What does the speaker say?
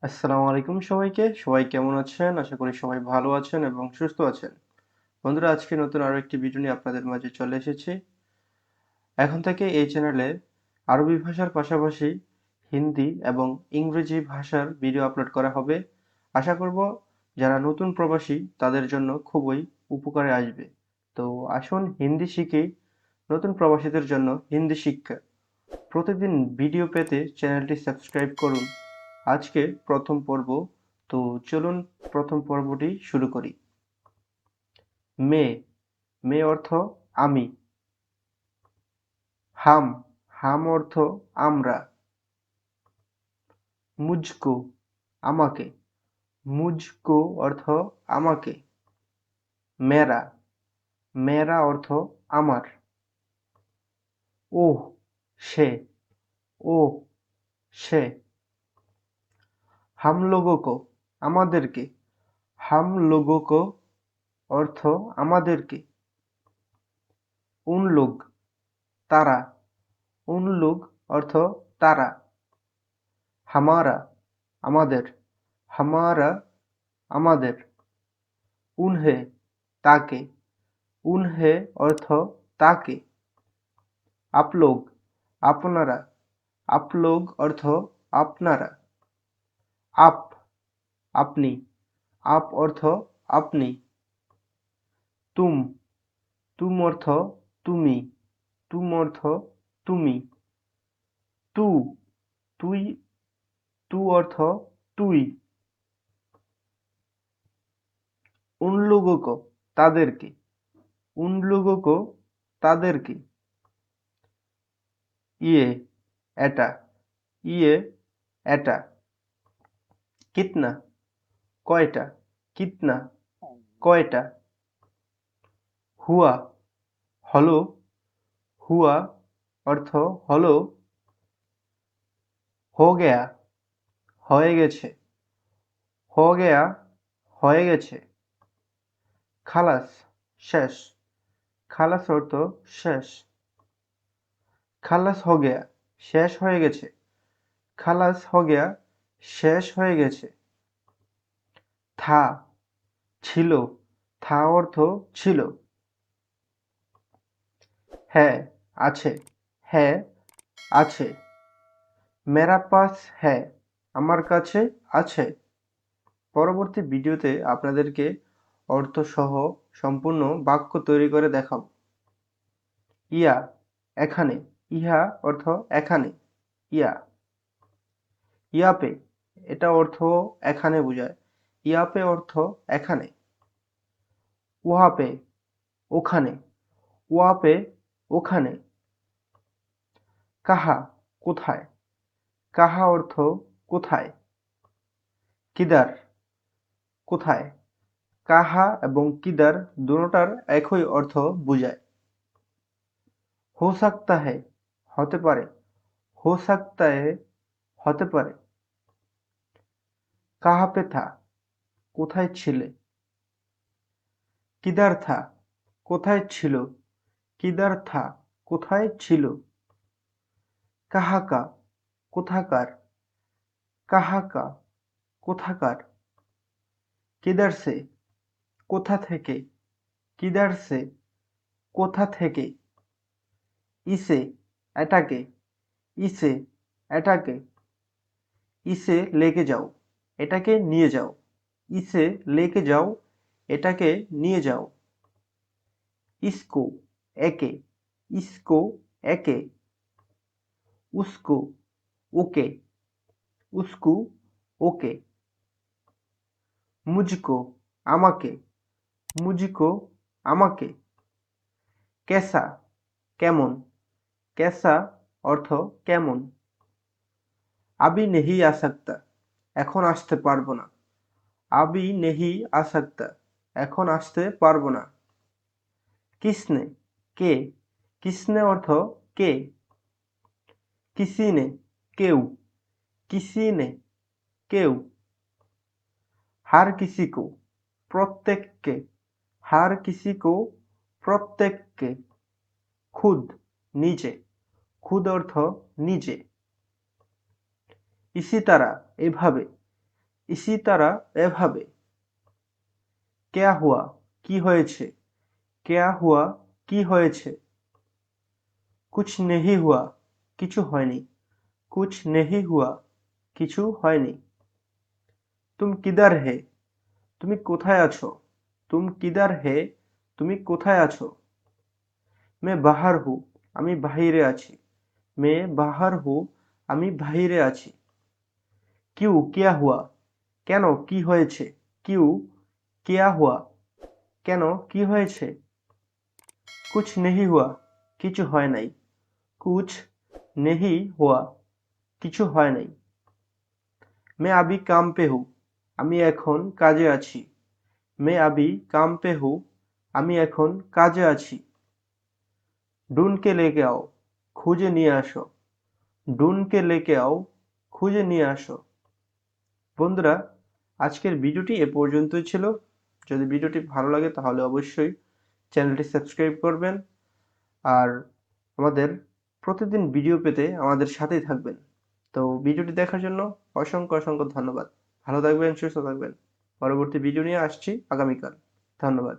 আসসালামু আলাইকুম সবাইকে। সবাই কেমন আছেন? আশা করি সবাই ভালো আছেন এবং সুস্থ আছেন। বন্ধুরা, আজকে নতুন আরো একটি ভিডিও নিয়ে আপনাদের মাঝে চলে এসেছি। এখন থেকে এই চ্যানেলে আরবি ভাষার পাশাপাশি হিন্দি এবং ইংরেজি ভাষার ভিডিও আপলোড করা হবে। আশা করব যারা নতুন প্রবাসী তাদের জন্য খুবই উপকারে আসবে। তো আসুন হিন্দি শিখি নতুন প্রবাসীদের জন্য হিন্দি শিক্ষা। প্রতিদিন ভিডিও পেতে চ্যানেলটি সাবস্ক্রাইব করুন। আজকে প্রথম পর্ব। তো চলুন প্রথম পর্বটি শুরু করি। মে। মে অর্থ আমি। হাম। হাম অর্থ আমরা। মুঝকো আমাকে। মুঝকো অর্থ আমাকে। মেরা। মেরা অর্থ আমার। ওহ সে। ওহ সে। হাম লোগো কো আমাদেরকে। হাম লোগো কো অর্থ আমাদেরকে। উন লোগ তারা। উন লোগ অর্থ তারা। হামারা আমাদের। হামারা আমাদের। উনহে তাকে। উনহে অর্থ তাকে। আপলোগ আপনারা। আপলোগ অর্থ আপনারা। আপ আপনি। আপ অর্থ আপনি। তুম। তুম অর্থ তুমি। তুম অর্থ তুমি। তু। তুই। তু অর্থ তুই। উন লোগো কো তাদেরকে। উন লোগো কো তাদেরকে। ইয়ে এটা। ইয়ে এটা। কিতনা কয়টা। কিতনা কয়টা। হুয়া হলো। হুয়া অর্থ হলো। হো গেয়া হয়ে গেছে। হো গেয়া হয়ে গেছে। খালাস শেষ। খালাস অর্থ শেষ। খালাস হো গেয়া শেষ হয়ে গেছে। খালাস হো গেয়া শেষ হয়ে গেছে। থা ছিল। থা অর্থ ছিল। হ্যাঁ আছে। হ্যাঁ আছে। মেরা পাস হ্যাঁ আমার কাছে আছে। পরবর্তী ভিডিওতে আপনাদেরকে অর্থসহ সম্পূর্ণ বাক্য তৈরি করে দেখাবো। ইয়া এখানে। ইহা অর্থ এখানে। ইয়া। ইয়াপে এটা অর্থ এখানে বোঝায়। ইয়াপে অর্থ এখানে। উহাপে ওখানে। উয়াপে ওখানে। কাহা কোথায়। কাহা অর্থ কোথায়। কিদার কোথায়। কাহা এবং কিদার দুটোটার একই অর্থ বোঝায়। হো সাকতা হ্যায় হতে পারে। হো সাকতা হ্যায় হতে পারে। কাহা পে থা কোথায় ছিলে। কিদার থা কোথায় ছিল। কিদার থা কোথায় ছিল। কাহা কা কোথাকার। কাহা কা কোথাকার। কিদার সে কোথা থেকে। কিদার সে কোথা থেকে। ইসে এটাকে। ইসে এটাকে। ইসে লেকে যাও এটাকে নিয়ে যাও। ইসে লেকে যাও এটাকে নিয়ে যাও। ইসকো একে। ইসকো একে। উসকো ওকে। উসকো ওকে। মুঝকো আমাকে। মুঝকো আমাকে। কেসা কেমন। কেসা অর্থ কেমন। আবি নেহি আ সকতা এখন আসতে পারবো না। আবি নেহি আ সকতা এখন আসতে পারবো না। কিসনে কে। কিসনে অর্থ কে। কিসি নে কেউ। কিসি নে কেউ। হার কিসি কো প্রত্যেককে। হার কিসি কো প্রত্যেককে। খুদ নিজে। খুদ অর্থ নিজে। ইসি তারা এভাবে। ইসি তারা এভাবে। ক্যা হুয়া কি হয়েছে, ক্যা হুয়া কি হয়েছে। কুছ নেহি হুয়া কিছু হয়নি, কুছ নেহি হুয়া কিছু হয়নি। তুম কিদার হে তুমি কোথায় আছো, তুম কিদার হে তুমি কোথায় আছো। মে বাহার হু আমি বাহিরে আছি, মে বাহার হু আমি বাহিরে আছি। কিউ কিয়া হুয়া কেন কি হয়েছে, কিউ কিয়া হুয়া কেন কি হয়েছে। কুছ নেহি হুয়া কিছু হয় নাই, কুছ নেহি হুয়া কিছু হয় নাই। মে আবি কাম পে হু আমি এখন কাজে আছি, মে আবি কাম পে হু আমি এখন কাজে আছি। ঢুনকে লেকে আও খুঁজে নিয়ে আসো, ঢুনকে লেকে আও খুঁজে নিয়ে আসো। বন্ধুরা, আজকের ভিডিওটি এ পর্যন্তই ছিল। যদি ভিডিওটি ভালো লাগে তাহলে অবশ্যই চ্যানেলটি সাবস্ক্রাইব করবেন আর আমাদের প্রতিদিন ভিডিও পেতে আমাদের সাথেই থাকবেন। তো ভিডিওটি দেখার জন্য অসংখ্য অসংখ্য ধন্যবাদ। ভালো থাকবেন, সুস্থ থাকবেন। পরবর্তী ভিডিও নিয়ে আসছি আগামীকাল। ধন্যবাদ।